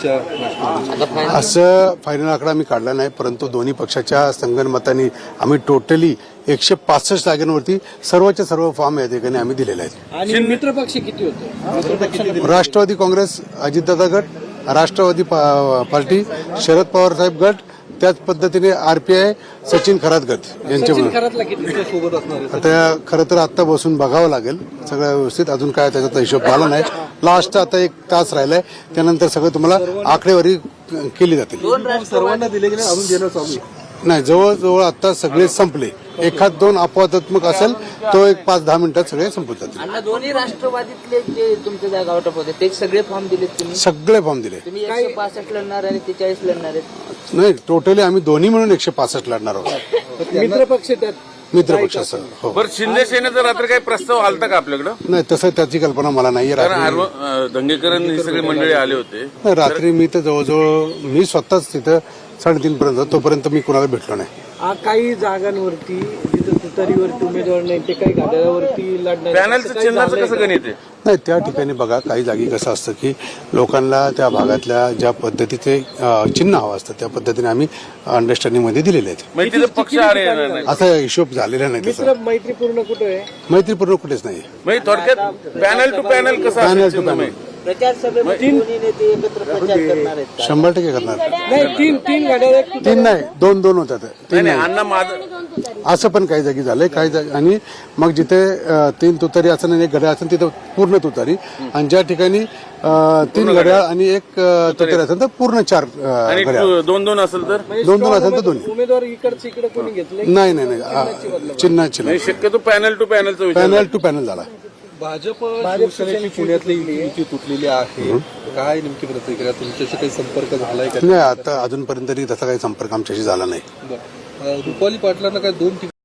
तुमच्या राष्ट्रवादी? असं फायनल आकडा आम्ही काढला नाही, परंतु दोन्ही पक्षाच्या संगनमताने आम्ही टोटली 165 जागांवरती सर्वच्या सर्व फॉर्म या ठिकाणी आम्ही दिलेले आहेत. आणि मित्रपक्ष किती होते? राष्ट्रवादी काँग्रेस, अजितदादा गट, राष्ट्रवादी पार्टी, शरद पवार साहेब गट, त्याच पद्धतीने आरपीआय, सचिन खरात गट यांच्यामुळे. खरातला किती? सोबत असणार आहे. आता खरं तर आत्ता बसून बघावं लागेल सगळं व्यवस्थित, अजून काय त्याचा हिशोब झाला नाही. लास्ट आता 1 तास राहिलाय, त्यानंतर सगळं तुम्हाला आकडेवारी केली जातील. सर्वांना दिले की नाही, अजून देणं चालू आहे? नाही, जवळजवळ आता सगळे संपले. एखाद दोन अपवादात्मक असेल तो 5-10 मिनिटात सगळे संपून जातील. आणि दोन्ही राष्ट्रवादीतले जे तुमच्या जागा वाटप होते ते सगळे फॉर्म दिलेत तुम्ही? सगळे फॉर्म दिले. तुम्ही 165 लढणार आणि 43 लढणार आहेत? नाही, टोटली आम्ही दोन्ही मिळून 165 लढणार आहोत. मित्रपक्ष त्यात मित्रपक्षासह. हो. बरं, शिंदे सेनेचा रात्री काही प्रस्ताव आलता का आपल्याकडं? नाही, तसं त्याची कल्पना मला नाहीये. दंगेकरण ही सगळी मंडळी आले होते. रात्री मी तर जवळजवळ मी स्वतःच तिथं 3:30 पर्यंत, तोपर्यंत मी कुणाला भेटलो नाही. काही जागांवरती जिथं तुतारीवरती उमेदवार नाही ते काही घड्याळावरती लढणार. पॅनलचं चिन्हाचं कसं गणित आहे? नाही, त्या ठिकाणी बघा काही जागी कसं असतं की लोकांना त्या भागातल्या ज्या पद्धतीचे चिन्ह हवं असतं त्या पद्धतीने आम्ही अंडरस्टँडिंग मध्ये दिलेले आहेत. म्हणजे तिथे पक्ष आरे येणार नाही. असा हिशोब झालेला नाही. तसा मित्र मैत्रीपूर्ण कुठं आहे? मैत्रीपूर्ण कुठेच नाही. म्हणजे थोडक्यात पॅनल टू पॅनल कसं पॅनल असेल टू चिन्ह? पॅनल प्रचार सभेमध्ये दोन्ही नेते एकत्र प्रचार करणार आहेत का? 100% करणार. नाही, तीन घड्याळ एक 3 नाही, 2 होतात. 3 नाही, नाही, अण्णा माझं असं पण काही जागी झालंय. काही जागी आणि मग जिथे 3 तुतारी असेल आणि 1 घड्याळ असेल तिथं पूर्ण तुतारी, आणि ज्या ठिकाणी 3 घड्याळ आणि 1 तुतारी असेल तर पूर्ण 4 आणि घड्याळ. 2-2 असेल तर? 2 असेल तर दोन्ही. उमेदवार इकडचं इकडे कोणी घेतलंय? नाही, चिन्ह म्हणजे शक्यतो पॅनल टू पॅनलचा विचार. पॅनल टू पॅनल झाला. भाजप शिवसेनेची पुण्यातली युती तुटलेली आहे. काय नेमकी प्रतिक्रिया? तुमच्याशी काही संपर्क झालाय का? नाही, आता अजूनपर्यंत तरी तसा काही संपर्क आमच्याशी झाला नाही. रुपाली पाटलांना काय 2